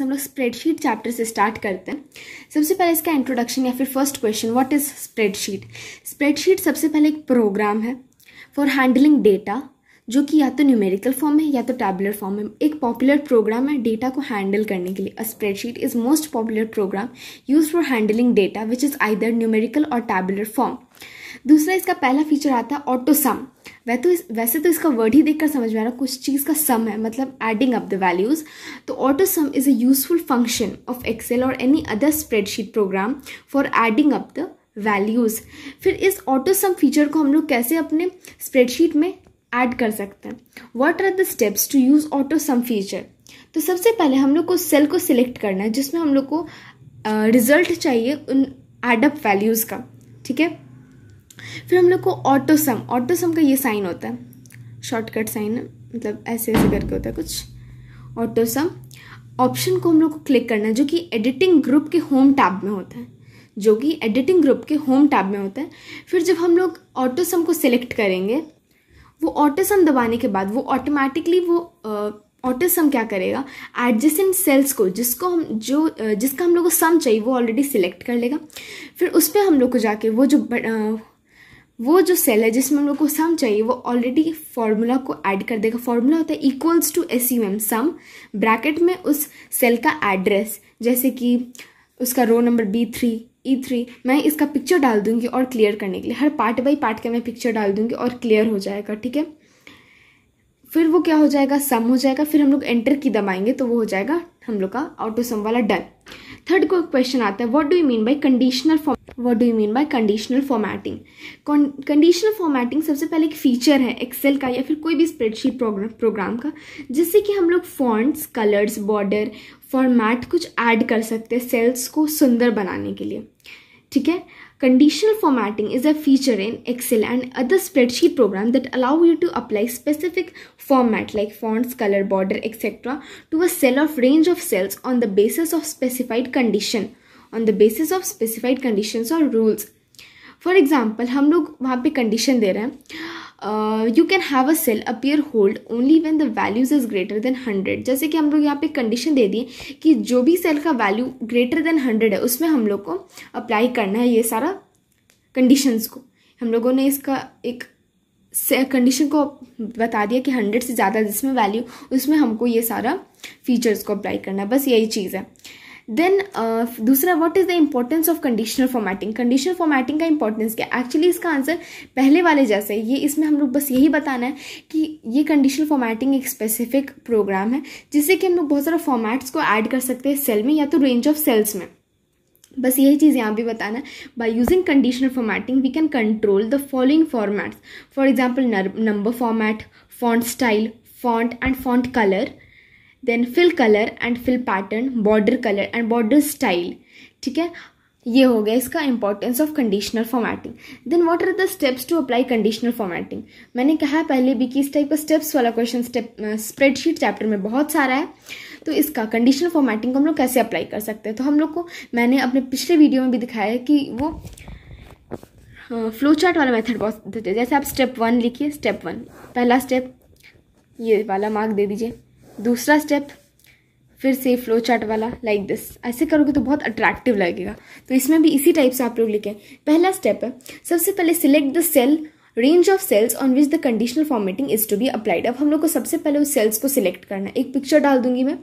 हम लोग spreadsheet chapter से स्टार्ट करते हैं। सबसे पहले इसका इंट्रोडक्शन या फिर first question, what is spreadsheet. Spreadsheet सबसे पहले एक प्रोग्राम है फॉर हैंडलिंग डेटा, जो कि या तो न्यूमेरिकल फॉर्म है या तो टैबुलर फॉर्म है। एक पॉपुलर प्रोग्राम है डेटा को हैंडल करने के लिए। A spreadsheet is most popular program use for handling data which is either numerical और टैबुलर फॉर्म। दूसरा इसका पहला फीचर आता है ऑटो सम। वैसे तो इसका वर्ड ही देखकर समझ में आ रहा है कुछ चीज़ का सम है, मतलब एडिंग अप द वैल्यूज। तो auto sum is a useful function of Excel or any other spreadsheet program for adding up the values. फिर इस ऑटो सम फीचर को हम लोग कैसे अपने स्प्रेडशीट में ऐड कर सकते हैं। What are the steps to use auto sum feature. तो सबसे पहले हम लोग को सेल को सिलेक्ट करना है जिसमें हम लोग को रिजल्ट चाहिए उन एडअप वैल्यूज का, ठीक है। फिर हम लोग को ऑटो सम का ये साइन होता है, शॉर्टकट साइन है, मतलब ऐसे ऐसे करके होता है कुछ। ऑटो सम ऑप्शन को हम लोग को क्लिक करना है जो कि एडिटिंग ग्रुप के होम टैब में होता है, फिर जब हम लोग ऑटो सम को सिलेक्ट करेंगे, वो ऑटो सम दबाने के बाद वो ऑटोमेटिकली वो ऑटो सम क्या करेगा, एडजेसेंट सेल्स को जिसका हम लोग को सम चाहिए वो ऑलरेडी सिलेक्ट कर लेगा। फिर उस पर हम लोग को जाके वो जो सेल है जिसमें हम लोग को सम चाहिए वो ऑलरेडी फॉर्मूला को ऐड कर देगा। फॉर्मूला होता है equals to SUM, sum bracket में उस सेल का एड्रेस, जैसे कि उसका रो नंबर B3 E3। मैं इसका पिक्चर डाल दूंगी और क्लियर करने के लिए हर पार्ट बाई पार्ट का मैं पिक्चर डाल दूंगी और क्लियर हो जाएगा, ठीक है। फिर वो क्या हो जाएगा, सम हो जाएगा। फिर हम लोग एंटर की दबाएंगे तो वो हो जाएगा हम लोग का ऑटो सम वाला डन। थर्ड को क्वेश्चन आता है what do you mean by conditional formatting. Conditional formatting सबसे पहले एक फीचर है एक्सेल का या फिर कोई भी स्प्रेडशीट प्रोग्राम का, जिससे कि हम लोग फॉन्ट्स, कलर्स, बॉर्डर, फॉर्मेट कुछ ऐड कर सकते हैं सेल्स को सुंदर बनाने के लिए, ठीक है। Conditional formatting is a feature in Excel and other spreadsheet programs that allow you to apply specific format like fonts, color, border, etc. to a cell of range of cells on the basis of specified conditions or rules. For example, हम लोग वहाँ पे condition दे रहे हैं, you can have a cell appear hold only when the values is greater than 100। जैसे कि हम लोग यहाँ पे कंडीशन दे दिए कि जो भी सेल का वैल्यू ग्रेटर देन 100 है उसमें हम लोग को अप्लाई करना है ये सारा कंडीशंस को। हम लोगों ने इसका एक कंडीशन को बता दिया कि 100 से ज़्यादा जिसमें वैल्यू उसमें हमको ये सारा फीचर्स को अप्लाई करना है, बस यही चीज़ है। देन दूसरा, what is the importance of conditional formatting. Conditional formatting का इंपॉर्टेंस क्या। एक्चुअली इसका आंसर पहले वाले जैसे ये, इसमें हम लोग बस यही बताना है कि ये कंडीशनल फॉर्मेटिंग एक स्पेसिफिक प्रोग्राम है जिससे कि हम लोग बहुत सारा फॉर्मेट्स को ऐड कर सकते हैं सेल में या तो रेंज ऑफ सेल्स में, बस यही चीज़ यहाँ भी बताना है। By using conditional formatting we can control the following formats, for example number format, font style, font and font colour, then fill colour and fill pattern, border colour and border style, ठीक है। ये हो गया इसका importance of conditional formatting. Then what are the steps to apply conditional formatting. मैंने कहा पहले भी कि इस टाइप का स्टेप्स वाला क्वेश्चन स्प्रेडशीट चैप्टर में बहुत सारा है, तो इसका कंडीशनल फॉर्मेटिंग को हम लोग कैसे अप्लाई कर सकते हैं। तो हम लोग को मैंने अपने पिछले वीडियो में भी दिखाया है कि वो फ्लो चार्ट वाला मेथड बहुत, जैसे आप स्टेप 1 लिखिए, स्टेप 1 पहला स्टेप ये वाला मार्क दे दीजिए, दूसरा स्टेप फिर से फ्लो चार्ट वाला लाइक दिस, ऐसे करोगे तो बहुत अट्रैक्टिव लगेगा। तो इसमें भी इसी टाइप से आप लोग लिखें। पहला स्टेप है सबसे पहले select the cell range of cells on which the conditional formatting is to be applied. अब हम लोग को सबसे पहले उस सेल्स को सिलेक्ट करना है, एक पिक्चर डाल दूंगी मैं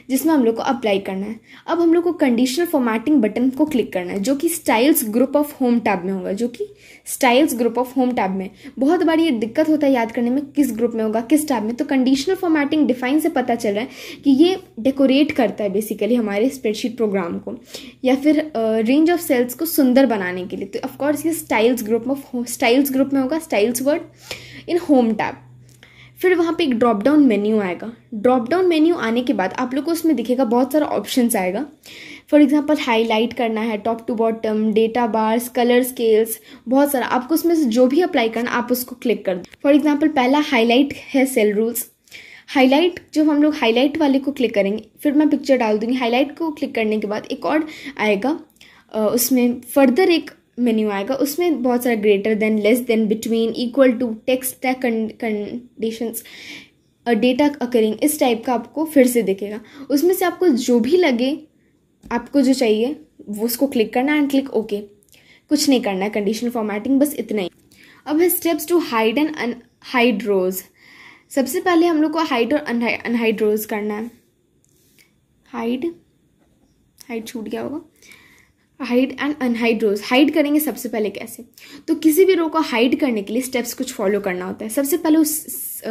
जिसमें हम लोग को अप्लाई करना है। अब हम लोग को कंडीशनल फॉर्मेटिंग बटन को क्लिक करना है जो कि styles group of home tab में होगा, बहुत बार ये दिक्कत होता है याद करने में किस ग्रुप में होगा किस टैब में। तो कंडीशनल फॉर्मेटिंग डिफाइन से पता चल रहा है कि ये डेकोरेट करता है बेसिकली हमारे स्प्रेडशीट प्रोग्राम को या फिर रेंज ऑफ सेल्स को सुंदर बनाने के लिए। तो ऑफकोर्स ये स्टाइल्स ग्रुप में होगा, styles word in home tab. फिर वहाँ पे एक ड्रॉप डाउन मेन्यू आएगा। ड्रॉप डाउन मेन्यू आने के बाद आप लोग को उसमें दिखेगा बहुत सारा ऑप्शंस आएगा। फॉर एग्जांपल हाईलाइट करना है, top to bottom, data bars, colour scales, बहुत सारा आपको उसमें से जो भी अप्लाई करना आप उसको क्लिक कर दो। फॉर एग्जांपल पहला हाईलाइट है सेल रूल्स। हाईलाइट जब हम लोग हाईलाइट वाले को क्लिक करेंगे फिर मैं पिक्चर डाल दूंगी। हाईलाइट को क्लिक करने के बाद एक और आएगा, उसमें फर्दर एक मेन्यू आएगा, उसमें बहुत सारा greater than, less than, between, equal to, text conditions, data occurring, इस टाइप का आपको फिर से दिखेगा। उसमें से आपको जो भी लगे, आपको जो चाहिए वो उसको क्लिक करना एंड क्लिक ओके। कुछ नहीं करना है, कंडीशनल फॉर्मेटिंग, बस इतना ही। अब है steps to hide and unhide rows. सबसे पहले हम लोग को हाइड और अनहाइड रोज करना है। हाइड छूट गया होगा। Hide and unhide rows hide करेंगे सबसे पहले कैसे, तो किसी भी रो को हाइड करने के लिए स्टेप्स कुछ फॉलो करना होता है। सबसे पहले उस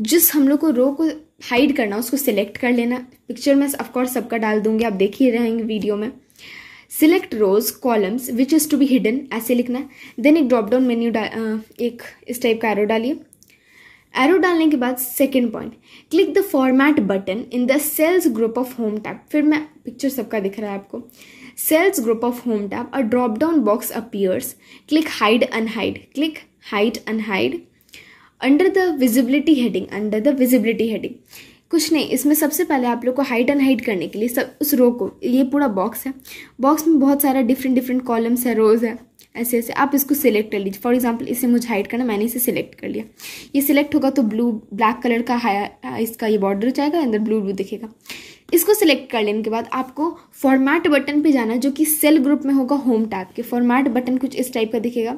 जिस हम लोग को रो को हाइड करना उसको सिलेक्ट कर लेना। पिक्चर में ऑफकोर्स सबका डाल दूंगी, आप देख ही रहेंगे वीडियो में। Select rows columns which is to be hidden, ऐसे लिखना है। देन एक ड्रॉप डाउन मेन्यू एक इस टाइप का एरो डालिए। एरो डालने के बाद second point, click the format button in the cells group of home tab. फिर मैं पिक्चर सबका दिख रहा है आपको। Cells group of home tab, a drop down box appears, click hide unhide, click hide unhide under the visibility heading, under the visibility heading. कुछ नहीं, इसमें सबसे पहले आप लोग को हाइड अनहाइड करने के लिए सब उस रो को, ये पूरा बॉक्स है, बॉक्स में बहुत सारा डिफरेंट कॉलम्स है, रोज है, ऐसे ऐसे आप इसको सिलेक्ट कर लीजिए। फॉर एग्जांपल इसे मुझे हाइड करना, मैंने इसे सिलेक्ट कर लिया। ये सिलेक्ट होगा तो ब्लैक कलर का इसका ये बॉर्डर जाएगा, अंदर ब्लू दिखेगा। इसको सिलेक्ट कर लेने के बाद आपको फॉर्मेट बटन पे जाना, जो कि सेल ग्रुप में होगा होम टैब के। फॉर्मेट बटन कुछ इस टाइप का दिखेगा,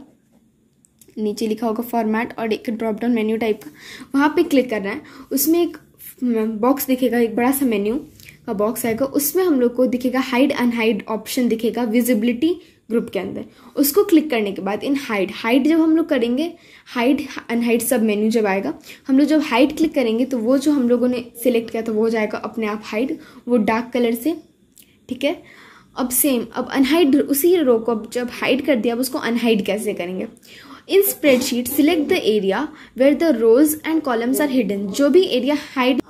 नीचे लिखा होगा फॉर्मेट और एक ड्रॉप डाउन मेन्यू टाइप का, वहाँ पे क्लिक करना है। उसमें एक बॉक्स दिखेगा, एक बड़ा सा मेन्यू का बॉक्स आएगा, उसमें हम लोग को दिखेगा हाइड अनहाइड ऑप्शन दिखेगा विजिबिलिटी ग्रुप के अंदर। उसको क्लिक करने के बाद इन हाइड जब हम लोग करेंगे, हाइड अनहाइड सब मेन्यू जब आएगा, हम लोग जब हाइड क्लिक करेंगे तो वो जो हम लोगों ने सिलेक्ट किया था वो हो जाएगा अपने आप हाइड, वो डार्क कलर से, ठीक है। अब सेम, अब अनहाइड उसी रो को अब जब हाइड कर दिया, अब उसको अनहाइड कैसे करेंगे। In spreadsheet select the area where the rows and columns are hidden. जो भी area hide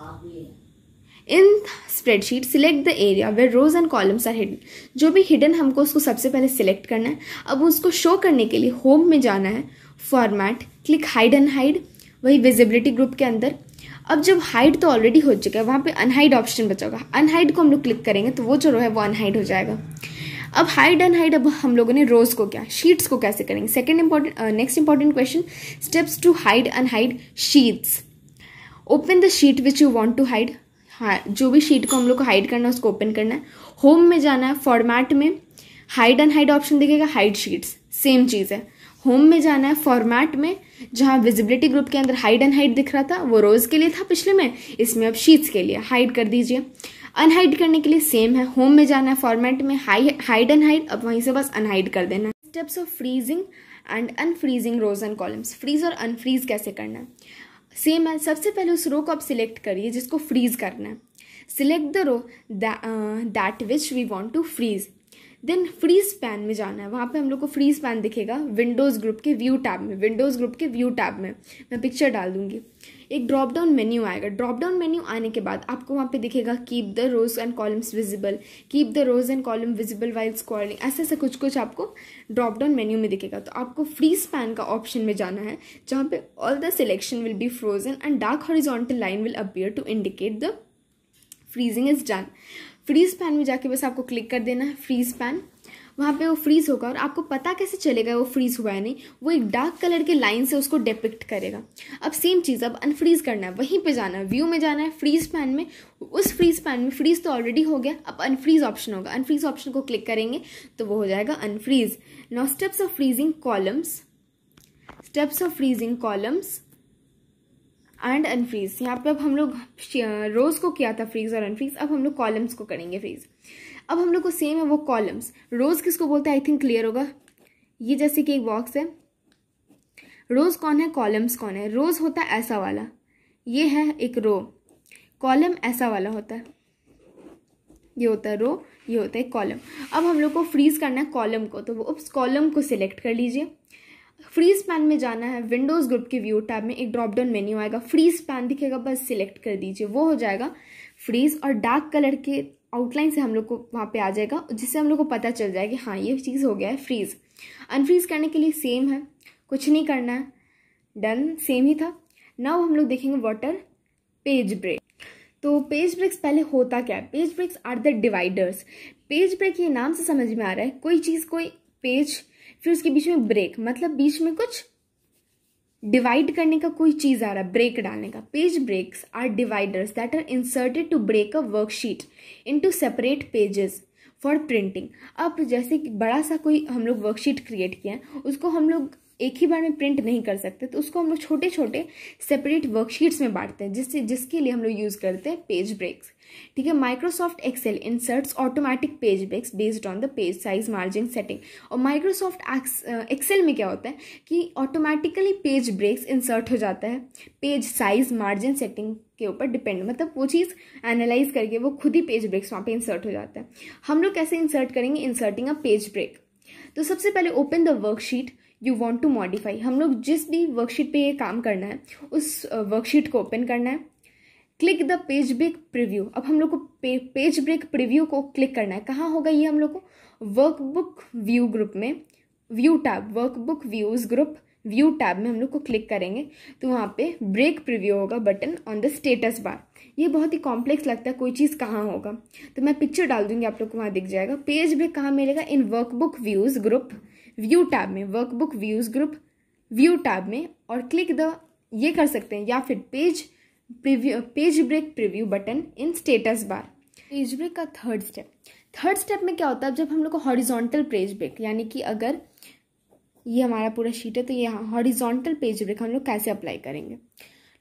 in spreadsheet select the area where rows and columns are hidden. जो भी हिडन हमको उसको सबसे पहले सिलेक्ट करना है। अब उसको शो करने के लिए होम में जाना है, फॉर्मेट, क्लिक हाइड अनहाइड, वही विजिबिलिटी ग्रुप के अंदर। अब जब हाइड तो ऑलरेडी हो चुका है, वहाँ पे अनहाइड ऑप्शन बचा होगा, अनहाइड को हम लोग क्लिक करेंगे तो वो जो रो है वो अनहाइड हो जाएगा। अब हाइड अनहाइड, अब हम लोगों ने रोज को क्या, शीट्स को कैसे करेंगे। Next important question, steps to hide unhide sheets. Open the sheet which you want to hide. हाँ, जो भी शीट को हम लोग को हाइड करना है उसको ओपन करना है। होम में जाना है, फॉर्मेट में हाइड अनहाइड ऑप्शन दिखेगा, हाइड शीट्स, सेम चीज़ है। होम में जाना है, फॉर्मेट में जहाँ विजिबिलिटी ग्रुप के अंदर हाइड अनहाइड दिख रहा था वो रोज के लिए था पिछले में, इसमें अब शीट्स के लिए हाइड कर दीजिए। अनहाइड करने के लिए सेम है, होम में जाना है, फॉर्मेट में हाइड अनहाइड, अब वहीं से बस अनहाइड कर देना है। Steps of freezing and unfreezing rows and columns. Freeze और अनफ्रीज कैसे करना है, सेम है। सबसे पहले उस रो को आप सिलेक्ट करिए जिसको फ्रीज करना है। Select the row that which we want to freeze. Then freeze pane में जाना है, वहाँ पे हम लोग को फ्रीज पैन दिखेगा विंडोज़ ग्रुप के व्यू टैब में। विंडोज़ ग्रुप के व्यू टैब में मैं पिक्चर डाल दूंगी। एक ड्रॉप डाउन मेन्यू आएगा। ड्रॉप डाउन मेन्यू आने के बाद आपको वहाँ पे दिखेगा keep the rows and columns visible, keep the rows and column visible while scrolling, ऐसे ऐसे कुछ आपको ड्रॉप डाउन मेन्यू में दिखेगा। तो आपको फ्रीज पैन का ऑप्शन में जाना है, जहाँ पे all the selection will be frozen and dark horizontal line will appear to indicate the freezing is done. Freeze pane में जाके बस आपको क्लिक कर देना है फ्रीज पैन, वहाँ पे वो फ्रीज होगा। और आपको पता कैसे चलेगा वो फ्रीज हुआ है नहीं, वो एक डार्क कलर के लाइन से उसको डिपिक्ट करेगा। अब सेम चीज़, अब अनफ्रीज करना है, वहीं पे जाना है, व्यू में जाना है, फ्रीज पैन में। उस फ्रीज पैन में फ्रीज तो ऑलरेडी हो गया, अब अनफ्रीज ऑप्शन होगा, अनफ्रीज ऑप्शन को क्लिक करेंगे तो वो हो जाएगा unfreeze. Now steps of freezing columns, steps of freezing columns and unfreeze. यहाँ पे अब हम लोग रोज को किया था फ्रीज और अनफ्रीज, अब हम लोग कॉलम्स को करेंगे फ्रीज। अब हम लोग को सेम है वो कॉलम्स। रोज किसको बोलते हैं, आई थिंक क्लियर होगा। ये जैसे कि एक बॉक्स है, रोज कौन है, कॉलम्स कौन है। रोज होता है ऐसा वाला, ये है एक रो। कॉलम ऐसा वाला होता है, ये होता है रो, ये होता है कॉलम। अब हम लोग को फ्रीज करना है कॉलम को, तो वो उस कॉलम को सिलेक्ट कर लीजिए। फ्रीज पैन में जाना है, विंडोज ग्रुप के व्यू टैब में एक ड्रॉप डाउन मेन्यू आएगा, फ्रीज पैन दिखेगा, बस सिलेक्ट कर दीजिए, वो हो जाएगा फ्रीज। और डार्क कलर के आउटलाइन से हम लोग को वहाँ पे आ जाएगा, जिससे हम लोग को पता चल जाएगा कि हाँ ये चीज़ हो गया है फ्रीज। अनफ्रीज करने के लिए सेम है, कुछ नहीं करना है, डन, सेम ही था। नाउ हम लोग देखेंगे वाटर पेज ब्रेक। तो पेज ब्रेक्स पहले होता क्या है, page breaks are the dividers. Page break ये नाम से समझ में आ रहा है, कोई चीज़, कोई पेज, फिर उसके बीच में ब्रेक, मतलब बीच में कुछ डिवाइड करने का कोई चीज आ रहा है, ब्रेक डालने का। Page breaks are dividers that are inserted to break a worksheet into separate pages for printing. अब जैसे कि बड़ा सा कोई हम लोग वर्कशीट क्रिएट किया है, उसको हम लोग एक ही बार में प्रिंट नहीं कर सकते, तो उसको हम लोग छोटे छोटे सेपरेट वर्कशीट्स में बांटते हैं, जिसके लिए हम लोग यूज करते हैं पेज ब्रेक्स। ठीक है, Microsoft Excel inserts automatic page breaks based on the page size margin setting. और माइक्रोसॉफ्ट एक्सेल में क्या होता है कि ऑटोमेटिकली पेज ब्रेक्स इंसर्ट हो जाता है पेज साइज मार्जिन सेटिंग के ऊपर डिपेंड, मतलब वो चीज़ एनालाइज करके वो खुद ही पेज ब्रेक्स वहाँ पे इंसर्ट हो जाता है। हम लोग कैसे इंसर्ट करेंगे, इंसर्टिंग अ पेज ब्रेक। तो सबसे पहले open the worksheet you want to modify. हम लोग जिस भी वर्कशीट पे ये काम करना है उस वर्कशीट को ओपन करना है। Click the page break preview. अब हम लोग को पेज ब्रेक प्रीव्यू को क्लिक करना है। कहाँ होगा ये हम लोग को, वर्कबुक व्यू ग्रुप में, view tab, workbook views group view tab में हम लोग को क्लिक करेंगे तो वहाँ पे ब्रेक प्रीव्यू होगा button on the status bar. ये बहुत ही कॉम्प्लेक्स लगता है कोई चीज़ कहाँ होगा, तो मैं पिक्चर डाल दूंगी, आप लोग को वहाँ दिख जाएगा। पेज ब्रेक कहाँ मिलेगा, in workbook views group view tab में, workbook views group view tab में, और क्लिक द, ये कर सकते हैं, या फिर page break preview button in status bar. Page break का थर्ड स्टेप में क्या होता है, जब हम लोग को हॉरिजॉन्टल पेज ब्रेक, यानी कि अगर ये हमारा पूरा शीट है तो ये हॉरिजॉन्टल पेज ब्रेक हम लोग कैसे अप्लाई करेंगे।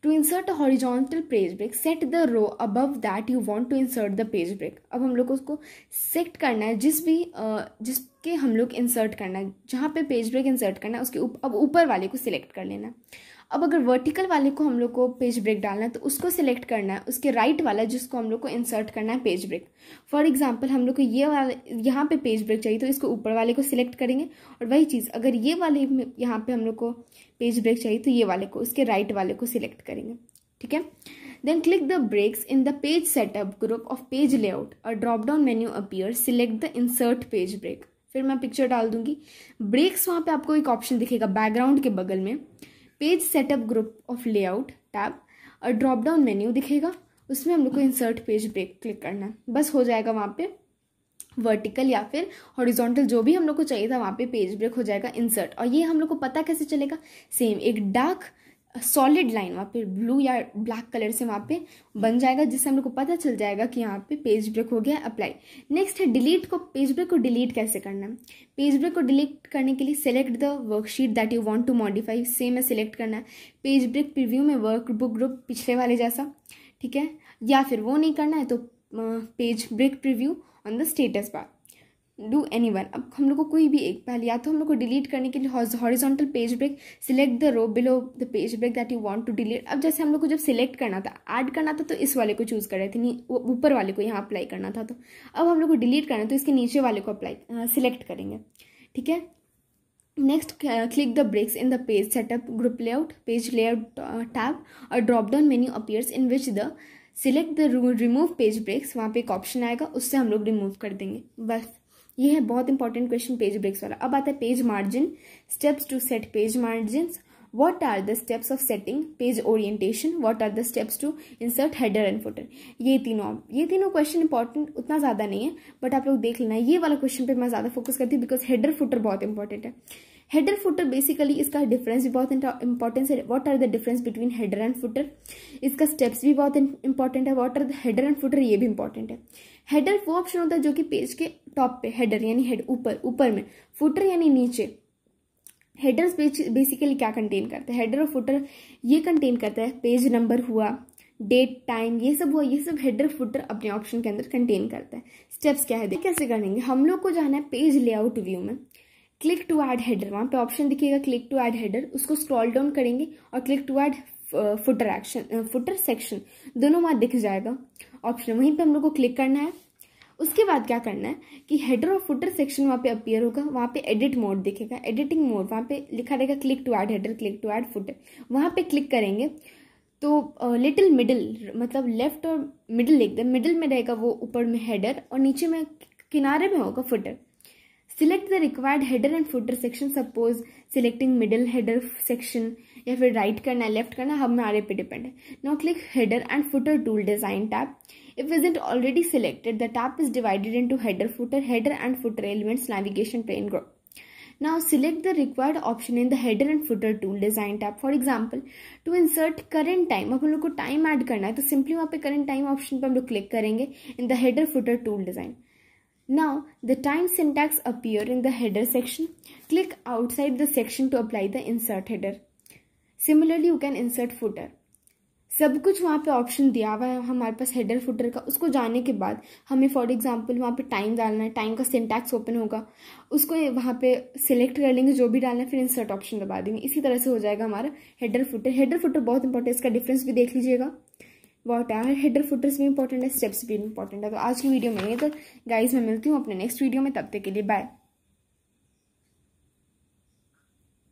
To insert a horizontal page break set the row above that you want to insert the page break. अब हम लोग को उसको सेट करना है जिसके हम लोग इंसर्ट करना है, जहाँ पे पेज ब्रेक इंसर्ट करना है उसके अब ऊपर वाले को सिलेक्ट कर लेना है। अब अगर वर्टिकल वाले को हम लोग को पेज ब्रेक डालना है तो उसको सिलेक्ट करना है, उसके राइट वाला जिसको हम लोग को इंसर्ट करना है पेज ब्रेक। फॉर एग्जांपल हम लोग को ये वाला यहाँ पे पेज ब्रेक चाहिए तो इसको ऊपर वाले को सिलेक्ट करेंगे, और वही चीज़ अगर ये वाले यहाँ पे हम लोग को पेज ब्रेक चाहिए तो ये वाले को, उसके राइट वाले को सिलेक्ट करेंगे। ठीक है, then click the breaks in the page setup group of page layout, और drop down menu appear, select the insert page break. फिर मैं पिक्चर डाल दूंगी। ब्रेक्स वहाँ पे आपको एक ऑप्शन दिखेगा बैकग्राउंड के बगल में, page setup group of layout tab, और ड्रॉप डाउन मेन्यू दिखेगा, उसमें हम लोग को इंसर्ट पेज ब्रेक क्लिक करना है। बस हो जाएगा वहाँ पे वर्टिकल या फिर हॉरिजॉन्टल जो भी हम लोग को चाहिए था वहाँ पे पेज ब्रेक हो जाएगा इंसर्ट। और ये हम लोग को पता कैसे चलेगा, सेम एक डार्क सॉलिड लाइन वहाँ पे ब्लू या ब्लैक कलर से वहाँ पे बन जाएगा, जिससे हम लोग को पता चल जाएगा कि यहाँ पे पेज ब्रेक हो गया अप्लाई। नेक्स्ट है डिलीट को, पेज ब्रेक को डिलीट कैसे करना है। पेज ब्रेक को डिलीट करने के लिए select the worksheet that you want to modify, same है सिलेक्ट करना है। पेज ब्रेक प्रीव्यू में वर्कबुक ग्रुप पिछले वाले जैसा, ठीक है, या फिर वो नहीं करना है तो page break preview on the status bar, do any one. अब हम लोग को कोई भी एक, पहले या तो हम लोग को डिलीट करने के लिए horizontal page break, select the row below the page break that you want to delete. अब जैसे हम लोग को जब सिलेक्ट करना था, ऐड करना था, तो इस वाले को चूज कर रहे थे, नहीं ऊपर वाले को यहाँ अप्लाई करना था। तो अब हम लोग को डिलीट करना है तो इसके नीचे वाले को अप्लाई सिलेक्ट करेंगे। ठीक है, next click the breaks in the page setup group layout page layout tab, और drop down menu appears in which the select the remove page breaks, वहाँ पे एक ऑप्शन आएगा, उससे हम लोग रिमूव कर देंगे। बस ये है बहुत इंपॉर्टेंट क्वेश्चन पेज ब्रेक्स वाला। अब आता है page margin, steps to set page margins, what are the steps of setting page orientation, what are the steps to insert header and footer. ये तीनों क्वेश्चन इंपॉर्टेंट उतना ज़्यादा नहीं है, बट आप लोग देख लेना। ये वाला क्वेश्चन पे मैं ज़्यादा फोकस करती हूँ बिकॉज हेडर फुटर बहुत इंपॉर्टेंट है। हेडर फुटर बेसिकली इसका डिफरेंस भी बहुत इंपॉर्टेंस है, what are the difference between header and footer, इसका स्टेप्स भी बहुत इंपॉर्टेंट है, what are the header and footer ये भी इंपॉर्टेंट है। हेडर वो ऑप्शन होता है जो कि पेज के टॉप पे, हेडर यानी हेड ऊपर में, फुटर यानी नीचे। हेडर्स बेसिकली क्या कंटेन करते हैं, हेडर और फुटर ये कंटेन करता है पेज नंबर हुआ, डेट टाइम ये सब हुआ, ये सब हेडर फुटर अपने ऑप्शन के अंदर कंटेन करता है। स्टेप्स क्या है, कैसे करेंगे, हम लोग को जाना है पेज लेआउट व्यू में, क्लिक टू ऐड हेडर, वहाँ पे ऑप्शन दिखेगा क्लिक टू ऐड हेडर, उसको स्क्रॉल डाउन करेंगे और click to add footer section, दोनों वहाँ दिख जाएगा ऑप्शन, वहीं पे हम लोग को क्लिक करना है। उसके बाद क्या करना है कि हेडर और फुटर सेक्शन वहाँ पे अपीयर होगा, वहाँ पे एडिट मोड दिखेगा, एडिटिंग मोड, वहाँ पे लिखा रहेगा click to add header, click to add footer, वहाँ पे क्लिक करेंगे तो लिटिल मिडिल, मतलब लेफ्ट और मिडिल लिख दे, मिडिल में रहेगा वो ऊपर में हेडर और नीचे में किनारे में होगा footer. Select the required header and footer section, suppose selecting middle header section, या फिर राइट करना है लेफ्ट करना है, हमारे पे डिपेंड है। Now click header and footer tool design tab, if isn't already selected the tab is divided into header and footer elements navigation pane group. Now select the required option in the header and footer tool design tab. For example, to insert current time, अब हम लोग को time add करना है तो simply वहाँ पे current time option पर हम लोग क्लिक करेंगे in the header footer tool design. Now the time syntax appear in the header section. Click outside the section to apply the insert header. Similarly you can insert footer. सब कुछ वहाँ पे option दिया हुआ है हमारे पास header footer का. उसको जाने के बाद हमें फॉर एग्जांपल वहाँ पे टाइम डालना है, टाइम का सिंटैक्स ओपन होगा, उसको वहाँ पे सिलेक्ट कर लेंगे जो भी डालना है, फिर इंसर्ट ऑप्शन दबा देंगे. इसी तरह से हो जाएगा हमारा हेडर फुटर. हेडर फुटर बहुत इंपॉर्टेंट है, इसका डिफरेंस भी देख लीजिएगा. वॉट आर हेडर फुटर्स भी इंपॉर्टेंट है, स्टेप्स भी इंपॉर्टेंट है. तो आज की वीडियो में ये. तो गाइज मैं मिलती हूँ अपने नेक्स्ट वीडियो में, तब तक के लिए बाय.